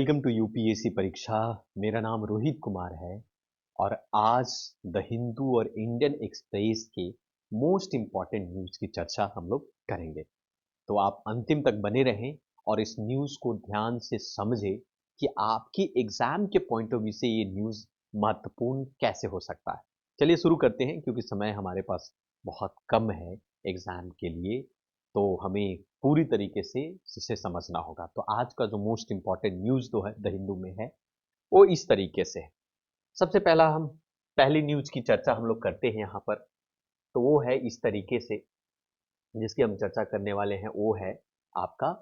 Welcome to UPSC परीक्षा। मेरा नाम रोहित कुमार है और आज द हिंदू और इंडियन एक्सप्रेस के मोस्ट इंपॉर्टेंट न्यूज की चर्चा हम लोग करेंगे। तो आप अंतिम तक बने रहें और इस न्यूज को ध्यान से समझें कि आपकी एग्जाम के पॉइंट ऑफ व्यू से ये न्यूज महत्वपूर्ण कैसे हो सकता है। चलिए शुरू करते हैं क्योंकि समय हमारे पास बहुत कम है एग्जाम के लिए, तो हमें पूरी तरीके से इसे समझना होगा। तो आज का जो मोस्ट इंपॉर्टेंट न्यूज जो है द हिंदू में है वो इस तरीके से है। सबसे पहला हम पहली न्यूज की चर्चा हम लोग करते हैं यहाँ पर, तो वो है इस तरीके से जिसकी हम चर्चा करने वाले हैं। वो है आपका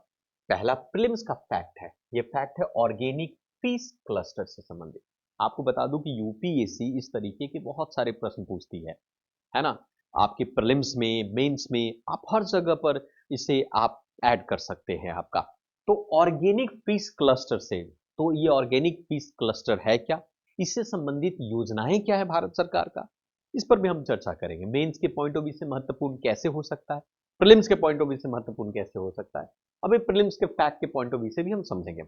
पहला प्रीलिम्स का फैक्ट है। ये फैक्ट है ऑर्गेनिक फीस क्लस्टर से संबंधित। आपको बता दूं कि यूपीएससी इस तरीके के बहुत सारे प्रश्न पूछती है ना। आपके प्रीलिम्स में, मेंस में, आप हर जगह पर इसे आप ऐड कर सकते हैं आपका। तो ऑर्गेनिक फीस क्लस्टर से, तो ये ऑर्गेनिक फीस क्लस्टर है क्या, इससे संबंधित योजनाएं क्या है भारत सरकार का, इस पर भी हम चर्चा करेंगे। मेंस के पॉइंट ऑफ व्यू से महत्वपूर्ण कैसे हो सकता है, प्रीलिम्स के पॉइंट ऑफ व्यू से महत्वपूर्ण कैसे हो सकता है, अभी प्रीलिम्स के फैक्ट के पॉइंट ऑफ व्यू से भी हम समझेंगे।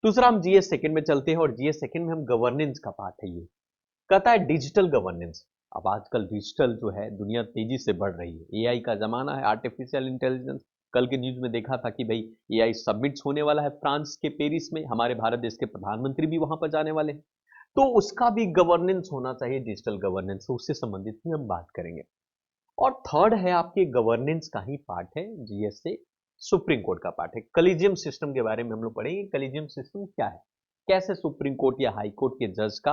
दूसरा हम जीएस सेकंड में चलते हैं और जीएस सेकंड में हम गवर्नेंस का पार्ट है। ये कहता है डिजिटल गवर्नेंस। अब आजकल डिजिटल जो है दुनिया तेजी से बढ़ रही है, एआई का जमाना है, आर्टिफिशियल इंटेलिजेंस। कल के न्यूज में देखा था कि भाई एआई सबमिट होने वाला है फ्रांस के पेरिस में, हमारे भारत देश के प्रधानमंत्री भी वहां पर जाने वाले हैं। तो उसका भी गवर्नेंस होना चाहिए, डिजिटल गवर्नेंस, उससे संबंधित भी हम बात करेंगे। और थर्ड है आपके गवर्नेंस का ही पार्ट है जीएस से, सुप्रीम कोर्ट का पार्ट है। कलीजियम सिस्टम के बारे में हम लोग पढ़ेंगे। कलीजियम सिस्टम क्या है, कैसे सुप्रीम कोर्ट या हाई कोर्ट के जज का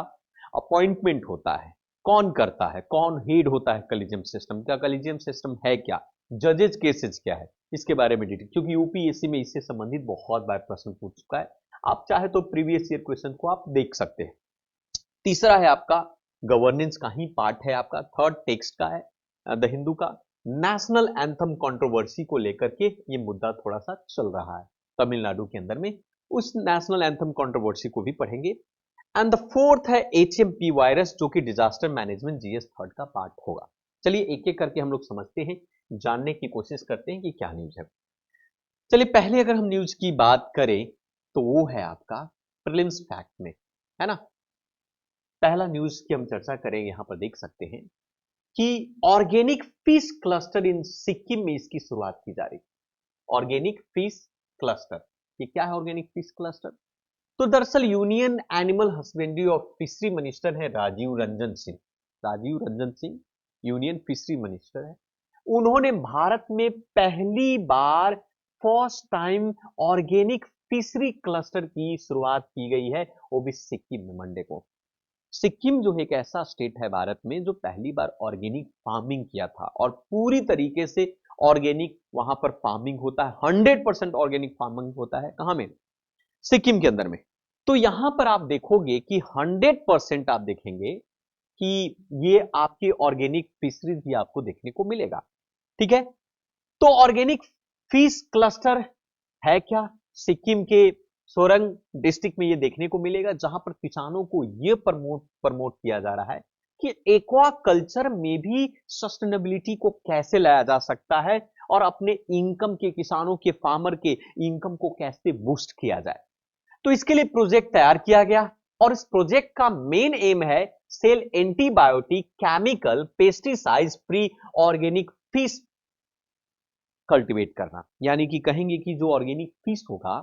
अपॉइंटमेंट होता है, कौन करता है, कौन हेड होता है कलीजियम सिस्टम का, कलीजियम सिस्टम है क्या, जजेज केसेस क्या है, इसके बारे में डिटेल, क्योंकि यूपीएससी में इससे संबंधित बहुत बार प्रश्न पूछ चुका है। आप चाहे तो प्रीवियस ईयर क्वेश्चन को आप देख सकते हैं। तीसरा है आपका गवर्नेंस का ही पार्ट है आपका, थर्ड टेक्स्ट का है द हिंदू का, नेशनल एंथम कंट्रोवर्सी को लेकर के ये मुद्दा थोड़ा सा चल रहा है तमिलनाडु के अंदर में, उस नेशनल एंथम कंट्रोवर्सी को भी पढ़ेंगे। एंड द फोर्थ है एचएमपी वायरस, जो कि डिजास्टर मैनेजमेंट जीएस थर्ड का पार्ट होगा। चलिए एक एक करके हम लोग समझते हैं, जानने की कोशिश करते हैं कि क्या न्यूज है। चलिए पहले अगर हम न्यूज की बात करें तो वो है आपका प्रीलिम्स फैक्ट में, है ना। पहला न्यूज की हम चर्चा करें, यहां पर देख सकते हैं कि ऑर्गेनिक फिश क्लस्टर इन सिक्किम में इसकी शुरुआत की जा रही। ऑर्गेनिक फिश क्लस्टर, ये क्या है ऑर्गेनिक फिश क्लस्टर? तो दरअसल यूनियन एनिमल हस्बेंड्री और फिशरी मिनिस्टर है Rajiv Ranjan Singh. Rajiv Ranjan Singh union fishery minister है। उन्होंने भारत में पहली बार first time organic fishery cluster की शुरुआत की गई है, वो भी सिक्किम में मंडे को। सिक्किम जो है एक ऐसा स्टेट है भारत में जो पहली बार ऑर्गेनिक फार्मिंग किया था और पूरी तरीके से ऑर्गेनिक वहां पर फार्मिंग होता है। 100% ऑर्गेनिक फार्मिंग होता है कहां में, सिक्किम के अंदर में। तो यहां पर आप देखोगे कि 100% आप देखेंगे कि ये आपके ऑर्गेनिक फिशरीज भी आपको देखने को मिलेगा। ठीक है, तो ऑर्गेनिक फिश क्लस्टर है क्या, सिक्किम के सोरंग डिस्ट्रिक्ट में ये देखने को मिलेगा, जहां पर किसानों को ये प्रमोट किया जा रहा है कि एक्वा कल्चर में भी सस्टेनेबिलिटी को कैसे लाया जा सकता है और अपने इनकम के, किसानों के, फार्मर के इनकम को कैसे बूस्ट किया जाए। तो इसके लिए प्रोजेक्ट तैयार किया गया और इस प्रोजेक्ट का मेन एम है सेल antibiotic, chemical, pesticides free organic fish cultivate करना। यानी कि कहेंगे कि जो ऑर्गेनिक फिश होगा,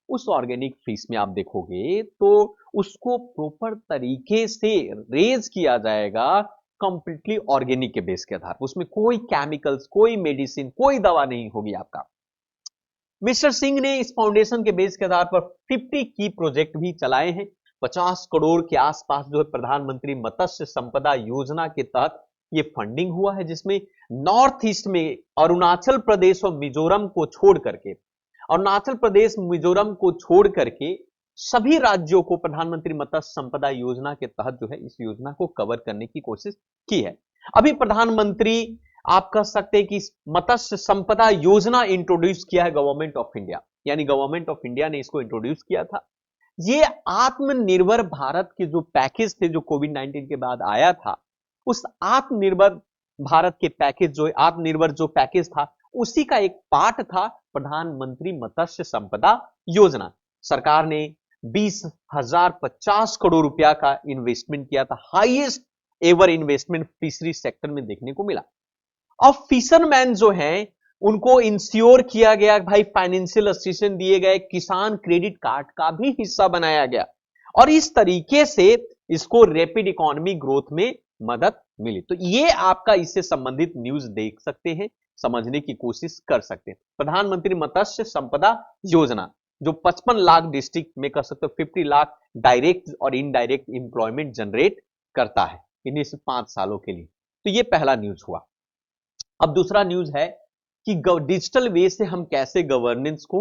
उस ऑर्गेनिक फिश में आप देखोगे तो उसको प्रॉपर तरीके से रेज किया जाएगा कंप्लीटली ऑर्गेनिक के बेस के आधार पर। उसमें कोई केमिकल्स, कोई मेडिसिन, कोई दवा नहीं होगी आपका। मिस्टर सिंह ने इस फाउंडेशन के बेस के आधार पर 50 की प्रोजेक्ट भी चलाए हैं। 50 करोड़ के आसपास जो है प्रधानमंत्री मत्स्य संपदा योजना के तहत ये फंडिंग हुआ है, जिसमें नॉर्थ ईस्ट में अरुणाचल प्रदेश और मिजोरम को छोड़ करके, अरुणाचल प्रदेश मिजोरम को छोड़ करके सभी राज्यों को प्रधानमंत्री मत्स्य संपदा योजना के तहत जो है इस योजना को कवर करने की कोशिश की है। अभी प्रधानमंत्री आप कह सकते हैं कि मत्स्य संपदा योजना इंट्रोड्यूस किया है गवर्नमेंट ऑफ इंडिया, यानी गवर्नमेंट ऑफ इंडिया ने इसको इंट्रोड्यूस किया था। ये आत्मनिर्भर भारत के जो पैकेज थे, जो कोविड-19 के बाद आया था, उस आत्मनिर्भर भारत के पैकेज, जो आत्मनिर्भर जो पैकेज था, उसी का एक पार्ट था प्रधानमंत्री मत्स्य संपदा योजना। सरकार ने 20,050 करोड़ रुपया का इन्वेस्टमेंट किया था। Highest ever investment fishery sector में देखने को मिला। अब फिशरमैन जो हैं उनको इंश्योर किया गया, भाई फाइनेंशियल असिस्टेंस दिए गए, किसान क्रेडिट कार्ड का भी हिस्सा बनाया गया और इस तरीके से इसको रैपिड इकोनॉमी ग्रोथ में मदद मिली। तो ये आपका इससे संबंधित न्यूज देख सकते हैं, समझने की कोशिश कर सकते हैं। प्रधानमंत्री मत्स्य संपदा योजना जो 55 लाख डिस्ट्रिक्ट में कर सकते हो, 50 लाख डायरेक्ट और इनडायरेक्ट इंप्लॉयमेंट जनरेट करता है इन्हीं से 5 सालों के लिए। तो ये पहला न्यूज हुआ। अब दूसरा न्यूज है कि डिजिटल वे से हम कैसे गवर्नेंस को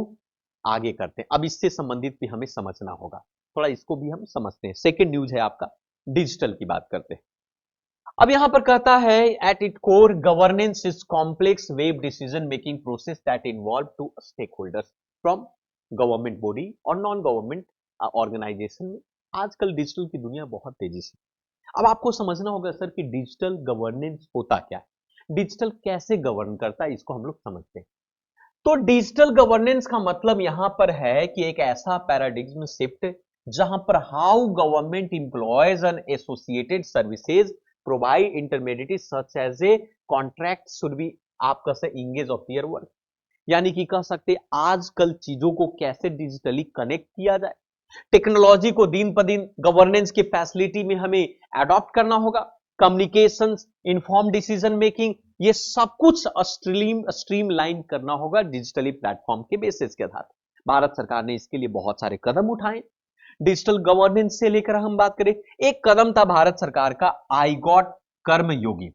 आगे करते हैं। अब इससे संबंधित भी हमें समझना होगा, थोड़ा इसको भी हम समझते हैं। सेकंड न्यूज है आपका डिजिटल की बात करते हैं। अब यहां पर कहता है at it core governance is complex web decision making process that involve to stake holders from government body और नॉन गवर्नमेंट ऑर्गेनाइजेशन में। आजकल डिजिटल की दुनिया बहुत तेजी से, अब आपको समझना होगा सर कि डिजिटल गवर्नेंस होता क्या है, डिजिटल कैसे गवर्न करता है, इसको हम लोग समझते हैं। तो डिजिटल गवर्नेंस का मतलब यहां पर है कि एक ऐसा पैराडिग्म शिफ्ट जहां पर how government employees and associated services provide intermediate such as a contract should be आपका से इंगेज ऑफ देयर वर्क। यानी कि कह सकते आजकल चीजों को कैसे डिजिटली कनेक्ट किया जाए, टेक्नोलॉजी को दिन पर दिन गवर्नेंस की फैसिलिटी में हमें एडॉप्ट करना होगा, कम्युनिकेशन, इन्फॉर्म डिसीजन मेकिंग, ये सब कुछ स्ट्रीमलाइन करना होगा डिजिटली प्लेटफॉर्म के बेसिस के आधार। भारत सरकार ने इसके लिए बहुत सारे कदम उठाए। डिजिटल गवर्नेंस से लेकर हम बात करें, एक कदम था भारत सरकार का आई गॉट कर्मयोगी।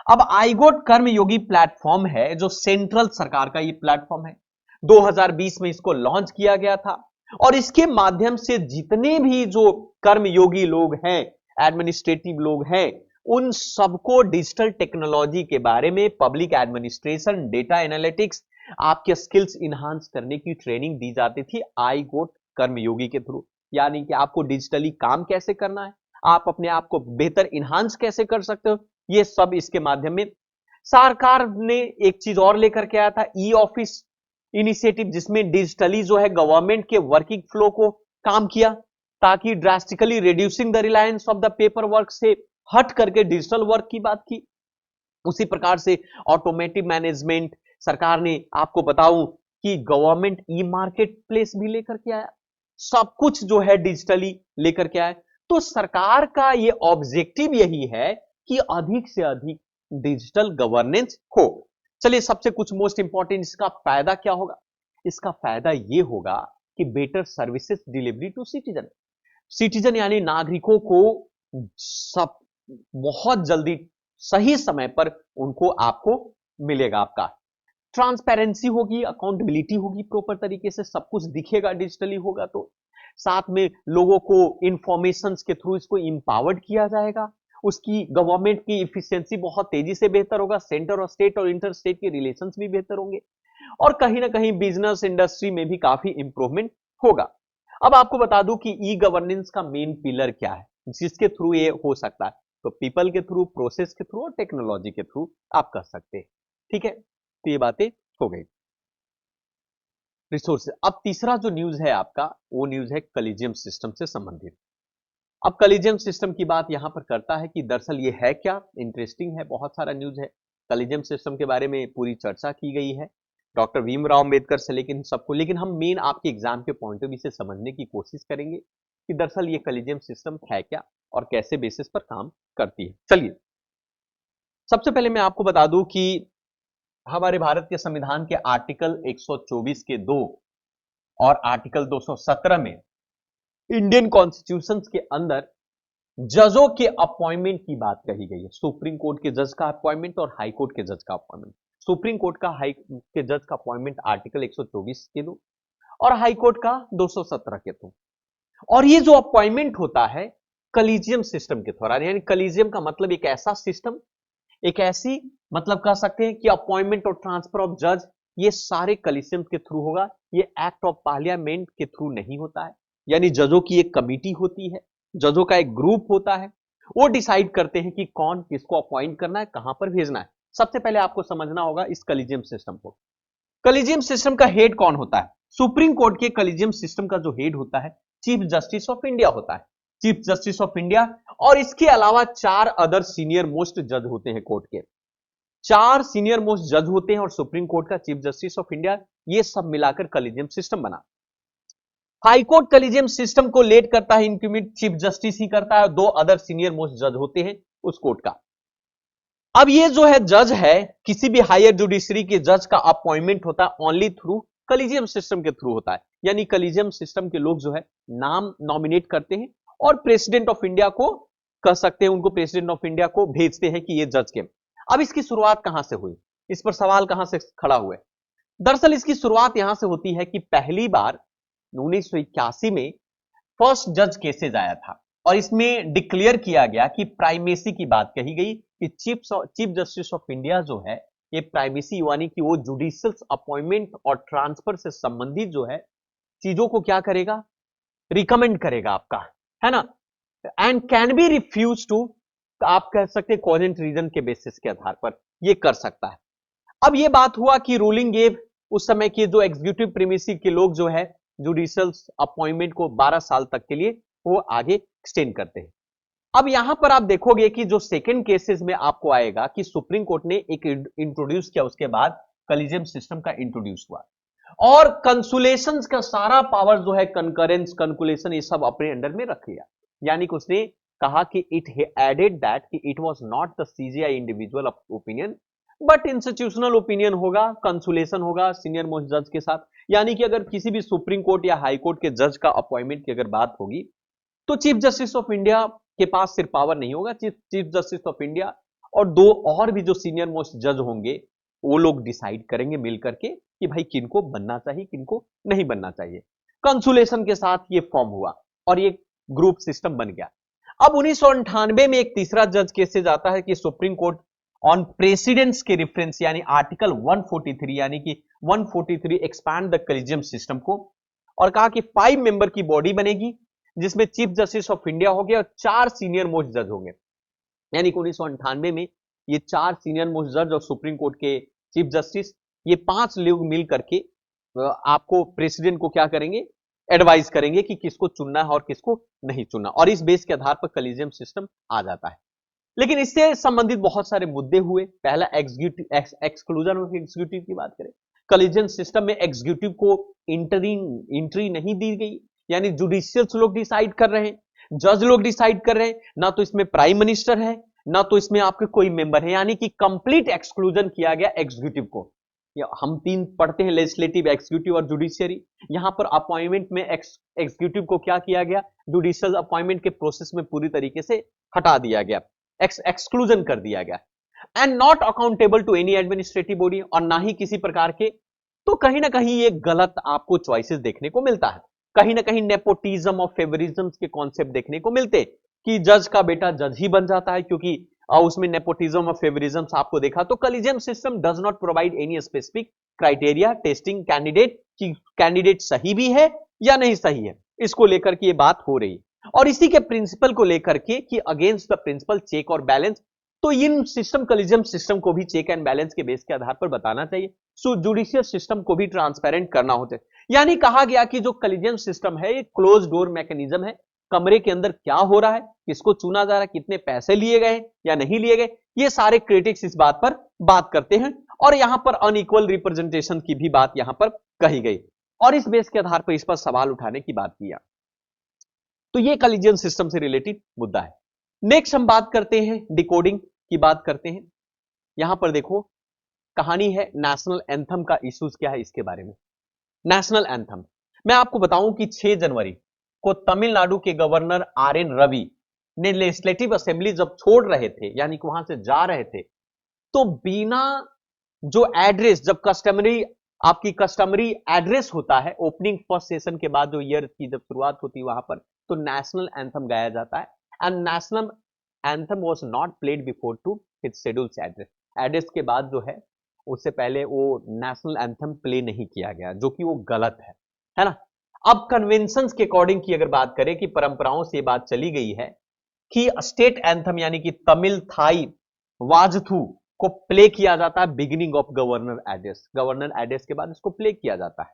अब आई गॉट कर्मयोगी प्लेटफॉर्म है जो सेंट्रल सरकार का ये प्लेटफॉर्म है। 2020 में इसको लॉन्च किया गया था और इसके माध्यम से जितने भी जो कर्मयोगी लोग हैं, एडमिनिस्ट्रेटिव लोग हैं, उन सबको डिजिटल टेक्नोलॉजी के बारे में, पब्लिक एडमिनिस्ट्रेशन, डेटा एनालिटिक्स, आपके स्किल्स इनहांस करने की ट्रेनिंग दी जाती थी आई गोट कर्मयोगी के थ्रू। यानी कि आपको डिजिटली काम कैसे करना है, आप अपने आप को बेहतर इनहांस कैसे कर सकते हो, ये सब इसके माध्यम में। सरकार ने एक चीज और लेकर के आया था, ई ऑफिस इनिशिएटिव, जिसमें डिजिटली जो है गवर्नमेंट के वर्किंग फ्लो को काम किया ताकि drastically reducing the Reliance of the paper work से हट करके डिजिटल वर्क की बात की। उसी प्रकार से ऑटोमेटिव मैनेजमेंट सरकार ने, आपको बताऊं कि गवर्नमेंट ई मार्केट प्लेस भी लेकर के आया, सब कुछ जो है डिजिटली लेकर के आया। तो सरकार का ये ऑब्जेक्टिव यही है कि अधिक से अधिक डिजिटल गवर्नेंस हो। चलिए सबसे कुछ मोस्ट इंपॉर्टेंट, इसका फायदा क्या होगा? इसका फायदा ये होगा कि better services delivery to citizen. Citizen यानी नागरिकों को सब बहुत जल्दी सही समय पर उनको आपको मिलेगा। आपका ट्रांसपेरेंसी होगी, अकाउंटेबिलिटी होगी, प्रॉपर तरीके से सब कुछ दिखेगा डिजिटली होगा। तो साथ में लोगों को इंफॉर्मेशन के थ्रू इसको इंपावर्ड किया जाएगा, उसकी गवर्नमेंट की इफिशियंसी बहुत तेजी से बेहतर होगा, सेंटर और स्टेट और इंटर स्टेट के रिलेशंस भी बेहतर होंगे और कहीं ना कहीं बिजनेस इंडस्ट्री में भी काफी इंप्रूवमेंट होगा। अब आपको बता दूं कि ई गवर्नेंस का मेन पिलर क्या है जिसके थ्रू ये हो सकता है, तो पीपल के थ्रू, प्रोसेस के थ्रू और टेक्नोलॉजी के थ्रू आप कर सकते हैं। ठीक है, तो ये बातें हो गई रिसोर्सेज। अब तीसरा जो न्यूज है आपका, वो न्यूज है कॉलेजियम सिस्टम से संबंधित। अब कॉलेजियम सिस्टम की बात यहां पर करता है कि दरअसल ये है क्या, इंटरेस्टिंग है, बहुत सारा न्यूज है। कॉलेजियम सिस्टम के बारे में पूरी चर्चा की गई है डॉक्टर भीमराव अंबेडकर से लेकिन सबको, लेकिन हम मेन आपके एग्जाम के पॉइंट ऑफ व्यू से समझने की कोशिश करेंगे कि दरअसल ये कॉलेजियम सिस्टम है क्या और कैसे बेसिस पर काम करती है। चलिए सबसे पहले मैं आपको बता दूं कि हमारे भारत के संविधान के आर्टिकल 124 के 2 और आर्टिकल 217 में इंडियन कॉन्स्टिट्यूशन के अंदर जजों के अपॉइंटमेंट की बात कही गई है। सुप्रीम कोर्ट के जज का अपॉइंटमेंट और हाई कोर्ट के जज का अपॉइंटमेंट। सुप्रीम कोर्ट का हाई के जज का अपॉइंटमेंट आर्टिकल 124 के 2 और हाई कोर्ट का 217 के 2। और ये जो अपॉइंटमेंट होता है कॉलेजियम सिस्टम के द्वारा, यानी कॉलेजियम का मतलब एक ऐसा सिस्टम, एक ऐसी मतलब कह सकते हैं कि अपॉइंटमेंट और ट्रांसफर ऑफ जज ये सारे कॉलेजियम के थ्रू होगा, ये एक्ट ऑफ पार्लियामेंट के थ्रू नहीं होता है। यानी जजों की एक कमिटी होती है, जजों का एक ग्रुप होता है, वो डिसाइड करते हैं कि कौन किसको अपॉइंट करना है, कहां पर भेजना है। सबसे पहले आपको समझना होगा इस कॉलेजियम सिस्टम को। कॉलेजियम सिस्टम का हेड कौन होता है? सुप्रीम कोर्ट के कॉलेजियम सिस्टम का जो हेड होता है चीफ जस्टिस ऑफ इंडिया होता है, चीफ जस्टिस ऑफ इंडिया। और इसके अलावा 4 अदर सीनियर मोस्ट जज होते हैं कोर्ट के, 4 सीनियर मोस्ट जज होते हैं और सुप्रीम कोर्ट का चीफ जस्टिस ऑफ इंडिया। ये सब मिलाकर कॉलेजियम सिस्टम बना। हाई कोर्ट कॉलेजियम सिस्टम को लीड करता है इंक्रीमेंट चीफ जस्टिस ही करता है, और 2 अदर सीनियर मोस्ट जज होते हैं उस कोर्ट का। अब ये जो है जज है, किसी भी हायर जुडिशरी के जज का अपॉइंटमेंट होता है ओनली थ्रू कॉलेजियम सिस्टम के थ्रू होता है। यानी कॉलेजियम सिस्टम के लोग जो है नाम नॉमिनेट करते हैं और प्रेसिडेंट ऑफ इंडिया को कह सकते हैं, उनको प्रेसिडेंट ऑफ इंडिया को भेजते हैं कि ये जज के। अब इसकी शुरुआत कहां से हुई, इस पर सवाल कहां से खड़ा हुआ है। दरअसल इसकी शुरुआत यहां से होती है कि पहली बार 1981 में फर्स्ट जज केसेज आया था, और इसमें डिक्लेयर किया गया कि प्राइमेसी की बात कही गई कि चीफ जस्टिस ऑफ इंडिया जो है ये प्राइमेसी, यानी कि वो जुडिशियल अपॉइंटमेंट और ट्रांसफर से संबंधित जो है चीजों को क्या करेगा, रिकमेंड करेगा आपका, है ना, and can be refuse to, आप कह सकते हैं कॉजेंट रीजन के बेसिस के आधार पर ये कर सकता है। अब ये बात हुआ कि रूलिंग गेव उस समय के जो एग्जीक्यूटिव प्रीमेसी के लोग जो है जुडिशियल अपॉइंटमेंट को 12 साल तक के लिए वो आगे एक्सटेंड करते हैं। अब यहां पर आप देखोगे कि जो सेकंड केसेस में आपको आएगा कि सुप्रीम कोर्ट ने एक इंट्रोड्यूस किया, उसके बाद कॉलेजियम सिस्टम का इंट्रोड्यूस हुआ, और कंसुलेशन का सारा पावर जो है, कंकरेंस, कंकुलेशन, ये सब अपने अंडर में रख लिया। यानी कि उसने कहा कि इट एडेड दैट कि it was not the CGI individual opinion but institutional opinion होगा, कंसुलेशन होगा सीनियर मोस्ट जज के साथ। यानी कि अगर किसी भी सुप्रीम कोर्ट या हाई कोर्ट के जज का अपॉइंटमेंट की अगर बात होगी तो चीफ जस्टिस ऑफ इंडिया के पास सिर्फ पावर नहीं होगा, चीफ जस्टिस ऑफ इंडिया और 2 और भी जो सीनियर मोस्ट जज होंगे वो लोग डिसाइड करेंगे मिल करके कि भाई किनको बनना चाहिए, किनको नहीं बनना चाहिए। कंसुलेशन के साथ ये फॉर्म हुआ और ये ग्रुप सिस्टम बन गया। अब 1998 में एक तीसरा जज केसेज आता है कि सुप्रीम कोर्ट ऑन प्रेसिडेंट्स के रेफरेंस यानी आर्टिकल 143 यानी कि 143 एक्सपैंड द कॉलेजियम सिस्टम को, और कहा कि 5 मेंबर की बॉडी बनेगी जिसमें चीफ जस्टिस ऑफ इंडिया हो गया और 4 सीनियर मोस्ट जज होंगे। यानी कि 1998 में ये 4 सीनियर मोस्ट जज और सुप्रीम कोर्ट के चीफ जस्टिस, ये 5 लोग मिल करके आपको प्रेसिडेंट को क्या करेंगे, एडवाइस करेंगे कि किसको चुनना है और किसको नहीं चुनना, और इस बेस के आधार पर कॉलेजियम सिस्टम आ जाता है। लेकिन इससे संबंधित बहुत सारे मुद्दे हुए। पहला एक्सक्लूजन ऑफ एग्जीक्यूटिव की बात करें, कॉलेजियम सिस्टम में एग्जीक्यूटिव को एंट्री नहीं दी गई, यानी जुडिशियल्स लोग डिसाइड कर रहे हैं, जज लोग डिसाइड कर रहे हैं, ना तो इसमें प्राइम मिनिस्टर है ना तो इसमें आपके कोई मेंबर है, यानी कि कंप्लीट एक्सक्लूजन किया गया एग्जीक्यूटिव को। हम 3 पढ़ते हैं, लेजिस्लेटिव, एक्जीक्यूटिव और जुडिशियरी। यहां पर अपॉइंटमेंट में एग्जीक्यूटिव को क्या किया गया, जुडिशियल अपॉइंटमेंट के प्रोसेस में पूरी तरीके से हटा दिया गया, एक्सक्लूजन कर दिया गया। And not accountable to any administrative body, और ना ही किसी प्रकार के, तो कहीं ना कहीं ये गलत आपको चॉइसेस देखने को मिलता है। कहीं ना कहीं नेपोटिज्म और फेवरिज्म के कॉन्सेप्ट देखने को मिलते कि जज का बेटा जज ही बन जाता है, क्योंकि उसमें नेपोटिज्म और फेवरिज्म आपको देखा। तो collegium system does not provide any specific criteria testing candidate कि कैंडिडेट सही भी है या नहीं सही है, इसको लेकर के ये बात हो रही। और इसी के प्रिंसिपल को लेकर के कि अगेंस्ट द प्रिंसिपल चेक और बैलेंस, तो इन सिस्टम कॉलेजियम सिस्टम को भी चेक एंड बैलेंस के बेस के आधार पर बताना चाहिए। सो जुडिशियल सिस्टम को भी ट्रांसपेरेंट करना होता है। यानी कहा गया कि जो कॉलेजियम सिस्टम है ये क्लोज डोर मैकेनिज्म है, कमरे के अंदर क्या हो रहा है, किसको चुना जा रहा है, कितने पैसे लिए गए या नहीं लिए गए, ये सारे क्रिटिक्स इस बात पर बात करते हैं। और यहां पर अनइक्वल रिप्रेजेंटेशन की भी बात यहां पर कही गई, और इस बेस के आधार पर इस पर सवाल उठाने की बात किया। तो ये कॉलेजियम सिस्टम से रिलेटेड मुद्दा है। नेक्स्ट हम बात करते हैं, डिकोडिंग की बात करते हैं। यहां पर देखो कहानी है नेशनल एंथम का, इश्यूज क्या है इसके बारे में। नेशनल एंथम मैं आपको बताऊं कि 6 जनवरी को तमिलनाडु के गवर्नर RN रवि ने लेजिस्लेटिव असेंबली जब छोड़ रहे थे, यानी कि वहां से जा रहे थे, तो बिना जो एड्रेस, जब आपकी कस्टमरी एड्रेस होता है ओपनिंग फर्स्ट सेशन के बाद, जो ईयर की जब शुरुआत होती है वहां पर, तो नेशनल एंथम गाया जाता है। And national anthem was not played before to its schedules address, address के बाद जो है उससे पहले वो नेशनल एंथम प्ले नहीं किया गया, जो कि वो गलत है ना। अब कन्वेंशंस के अकॉर्डिंग की अगर बात करें कि परंपराओं से बात चली गई है कि स्टेट एंथम यानी कि तमिल थाई वाजथू को प्ले किया जाता है beginning of governor address, governor address के बाद इसको प्ले किया जाता है।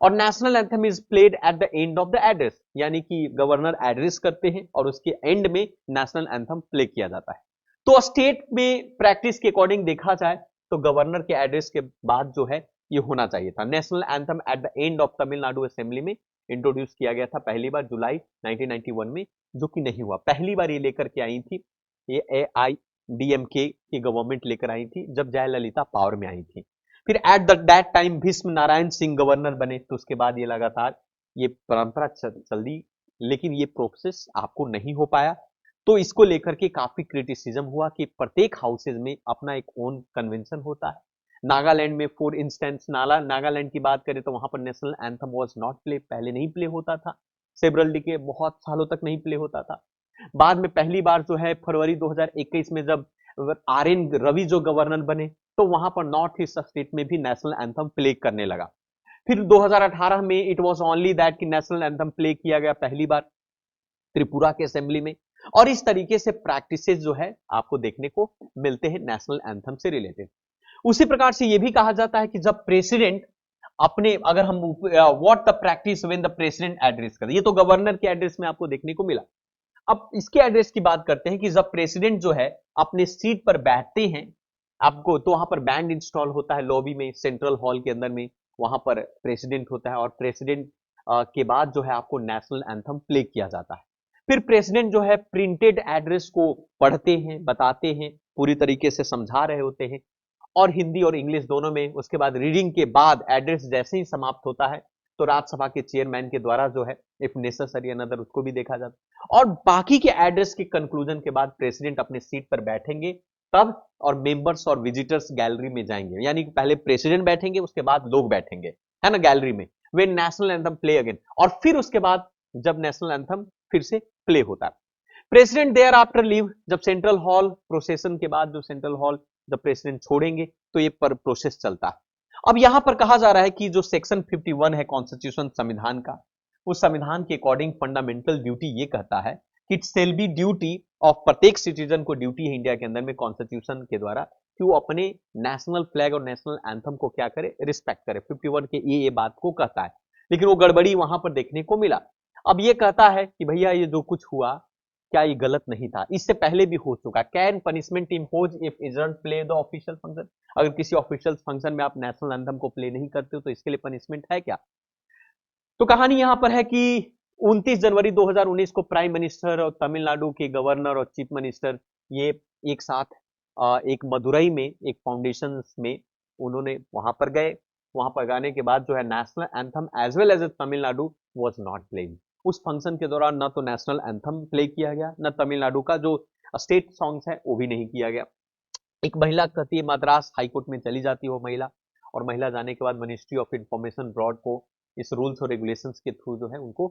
और national anthem is played at the end of the address, यानी कि गवर्नर एड्रेस करते हैं और उसके एंड में नेशनल एंथम प्ले किया जाता है। तो स्टेट में प्रैक्टिस के अकॉर्डिंग देखा जाए तो गवर्नर के एड्रेस के बाद जो है ये होना चाहिए था। National anthem at the end of Tamil Nadu assembly में इंट्रोड्यूस किया गया था पहली बार जुलाई 1991 में, जो कि नहीं हुआ। पहली बार ये लेकर के आई थी, ये AIADMK की गवर्नमेंट लेकर आई थी जब जयललिता पावर में आई थी। फिर at that time Bhishma Narayan Singh governor बने, तो उसके बाद ये लगातार ये परंपरा चल दी, लेकिन ये प्रोसेस आपको नहीं हो पाया। तो इसको लेकर के काफी क्रिटिसिज्म हुआ कि प्रत्येक हाउसेज में अपना एक ओन कन्वेंशन होता है। नागालैंड में फॉर इंस्टेंस नागालैंड की बात करें तो वहां पर national anthem was not play, पहले नहीं प्ले होता था, सेवरल डिके बहुत सालों तक नहीं प्ले होता था। बाद में पहली बार जो है फरवरी 2021 में जब RN रवि जो गवर्नर बने, तो वहां पर नॉर्थ ईस्ट स्टेट में भी नेशनल एंथम प्ले करने लगा। फिर 2018 में इट वाज ओनली दैट कि नेशनल एंथम प्ले किया गया पहली बार त्रिपुरा के असेंबली में। और इस तरीके से प्रैक्टिसेस जो है आपको देखने को मिलते हैं नेशनल एंथम से रिलेटेड। उसी प्रकार से यह भी कहा जाता है कि जब प्रेसिडेंट अपने, अगर हम what the practice when the president address करते, ये तो गवर्नर के एड्रेस में आपको देखने को मिला। अब इसके एड्रेस की बात करते हैं कि जब प्रेसिडेंट जो है अपने सीट पर बैठते हैं आपको, तो वहां पर बैंड इंस्टॉल होता है लॉबी में, सेंट्रल हॉल के अंदर में, वहां पर प्रेसिडेंट होता है और प्रेसिडेंट के बाद जो है आपको नेशनल एंथम प्ले किया जाता है। फिर प्रेसिडेंट जो है प्रिंटेड एड्रेस को पढ़ते हैं, बताते हैं, पूरी तरीके से समझा रहे होते हैं और हिंदी और इंग्लिश दोनों में। उसके बाद रीडिंग के बाद एड्रेस जैसे ही समाप्त होता है तो राज्यसभा के चेयरमैन के द्वारा जो है इफ नेसेसरी अनदर उसको भी देखा जाता है। और बाकी के एड्रेस के कंक्लूजन के बाद प्रेसिडेंट अपने सीट पर बैठेंगे तब, और मेंबर्स और विजिटर्स गैलरी में जाएंगे, यानी कि पहले प्रेसिडेंट बैठेंगे उसके बाद लोग बैठेंगे, है ना, गैलरी में, वे नेशनल एंथम प्ले अगेन। और फिर उसके बाद जब नेशनल एंथम फिर से प्ले होता है, प्रेसिडेंट देयर आफ्टर लीव, जब सेंट्रल हॉल प्रोसेशन के बाद जो सेंट्रल हॉल जब प्रेसिडेंट छोड़ेंगे तो ये पर प्रोसेस चलता है। अब यहां पर कहा जा रहा है कि जो सेक्शन 51 है कॉन्स्टिट्यूशन संविधान का, उस संविधान के अकॉर्डिंग फंडामेंटल ड्यूटी ये कहता है कि it shall be duty of, प्रत्येक सिटीजन को ड्यूटी है इंडिया के अंदर में कॉन्स्टिट्यूशन के द्वारा कि वो अपने नेशनल फ्लैग और नेशनल एंथम को क्या करे, रिस्पेक्ट करे। 51 के ये बात को कहता है, लेकिन वो गड़बड़ी वहां पर देखने को मिला। अब ये कहता है कि भैया ये जो कुछ हुआ क्या ये गलत नहीं था, इससे पहले भी हो चुका। Can punishment impose if isn't play the official function, अगर किसी ऑफिशियल फंक्शन में आप नेशनल एंथम को प्ले नहीं करते हो तो इसके लिए पनिशमेंट है क्या? तो कहानी यहां पर है कि 29 जनवरी 2019 को प्राइम मिनिस्टर और तमिलनाडु के गवर्नर और चीफ मिनिस्टर ये एक साथ एक मदुरई में एक फाउंडेशन में उन्होंने वहां पर गए। वहां पर जाने के बाद जो है national anthem as well as Tamil Nadu was not playing. उस फंक्शन के दौरान न तो नेशनल एंथम प्ले किया गया, न तमिलनाडु का जो स्टेट सॉन्ग्स है वो भी नहीं किया गया। एक महिला कहती है, मद्रास हाईकोर्ट में चली जाती है वो महिला, और महिला जाने के बाद मिनिस्ट्री ऑफ इंफॉर्मेशन ब्रॉड को इस रूल्स और रेगुलेशंस के थ्रू जो है उनको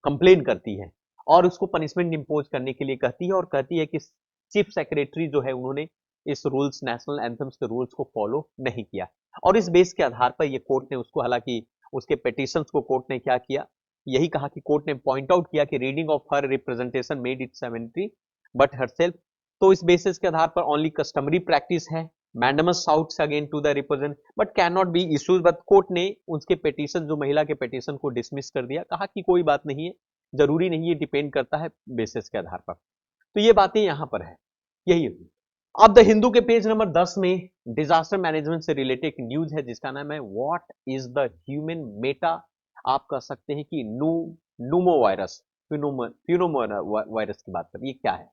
कंप्लेन करती है और उसको पनिशमेंट इंपोज करने के लिए कहती है, और कहती है कि चीफ सेक्रेटरी जो है उन्होंने इस रूल्स, नेशनल एंथम्स के रूल्स को फॉलो नहीं किया। और इस बेस के आधार पर ये कोर्ट ने उसको, हालांकि उसके पेटिशंस को कोर्ट ने क्या किया, यही कहा कि कोर्ट ने पॉइंट आउट किया कि reading of her representation made it 70 but herself, तो इस बेसिस के आधार पर ओनली कस्टमरी प्रैक्टिस है, mandamus sought again to the represent but can not be issues. But court ने उसके पेटिशन, जो महिला के पेटिशन को डिसमिस कर दिया, कहा कि कोई बात नहीं है, जरूरी नहीं है, डिपेंड करता है बेसिस के आधार पर। तो ये बातें यहां पर है, यही। अब द हिंदू के पेज नंबर 10 में डिजास्टर मैनेजमेंट से रिलेटेड एक न्यूज है जिसका नाम है what is the human Meta, आप कह सकते हैं कि न्यूमो वायरस, वायरस की बात करें, ये क्या है?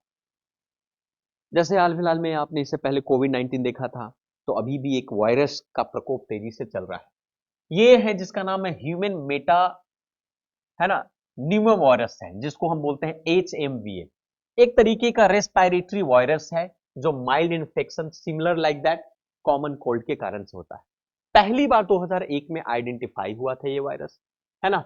जैसे हाल फिलहाल में आपने इससे पहले कोविड-19 देखा था, तो अभी भी एक वायरस का प्रकोप तेजी से चल रहा है। ये है जिसका नाम है ह्यूमन मेटा, है ना, न्यूमो वायरस है, जिसको हम बोलते हैं HMVA। एक तरीके का रेस्पिरेटरी वायरस है जो mild infection similar like that common cold के कारण से होता है। पहली बार 2001 में आइडेंटिफाई हुआ था ये वायरस, है ना,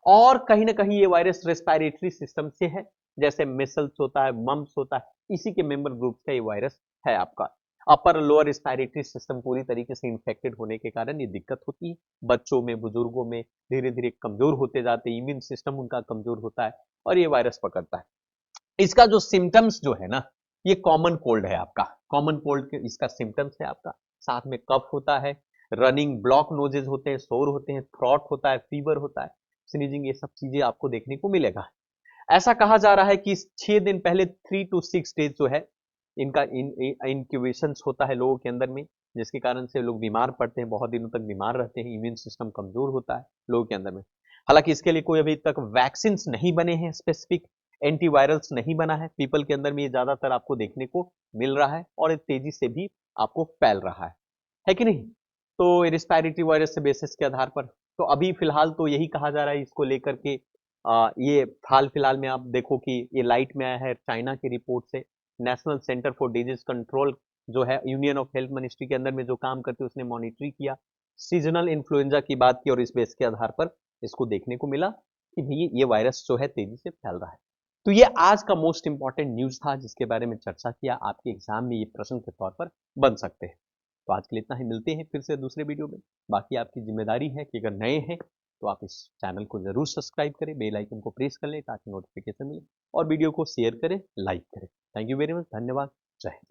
और कहीं ना कहीं ये वायरस रेस्पिरेटरी सिस्टम से है, जैसे मिसल्स होता है, मम्स होता है, इसी के मेंबर ग्रुप का ये वायरस है आपका। अपर लोअर रेस्पिरेटरी सिस्टम पूरी तरीके से इन्फेक्टेड होने के कारण ये दिक्कत होती है बच्चों में, बुजुर्गों में, धीरे धीरे कमजोर होते जाते हैं, इम्यून सिस्टम उनका कमजोर होता है और ये वायरस पकड़ता है। इसका जो सिम्टम्स जो है ना, ये कॉमन कोल्ड है आपका, कॉमन कोल्ड के इसका सिम्टम्स है आपका, साथ में कफ होता है, रनिंग, ब्लॉक नोजेज होते हैं, शोर होते हैं, थ्रॉट होता है, फीवर होता है, स्नीजिंग, ये सब चीजें आपको देखने को मिलेगा। ऐसा कहा जा रहा है कि 6 दिन पहले 3 to 6 डेज जो है इनका इंक्यूबेशन होता है लोगों के अंदर में, जिसके कारण से लोग बीमार पड़ते हैं, बहुत दिनों तक बीमार रहते हैं, इम्यून सिस्टम कमजोर होता है लोगों के अंदर में। हालांकि इसके लिए कोई अभी तक वैक्सीन नहीं बने हैं, स्पेसिफिक एंटीवायरल्स नहीं बना है, पीपल के अंदर में ये ज्यादातर आपको देखने को मिल रहा है और तेजी से भी आपको फैल रहा है कि नहीं? तो रिस्पायरेटरी वायरस से बेसिस के आधार पर तो अभी फिलहाल तो यही कहा जा रहा है इसको लेकर के। ये हाल फिलहाल में आप देखो कि ये लाइट में आया है चाइना की रिपोर्ट से। National centre for disease control जो है यूनियन ऑफ हेल्थ मिनिस्ट्री के अंदर में जो काम करते हैं उसने मॉनिटरी किया, सीजनल इन्फ्लुएंजा की बात की और इस बेस के आधार पर इसको देखने को मिला कि भाई ये वायरस जो है तेजी से फैल रहा है। तो ये आज का मोस्ट इंपॉर्टेंट न्यूज था जिसके बारे में चर्चा किया, आपके एग्जाम में ये प्रश्न के तौर पर बन सकते हैं। तो आज के लिए इतना ही, मिलते हैं फिर से दूसरे वीडियो में। बाकी आपकी जिम्मेदारी है कि अगर नए हैं तो आप इस चैनल को जरूर सब्सक्राइब करें, बेल आइकन को प्रेस कर लें ताकि नोटिफिकेशन मिले, और वीडियो को शेयर करें, लाइक करें। थैंक यू वेरी मच, धन्यवाद, जय हिंद।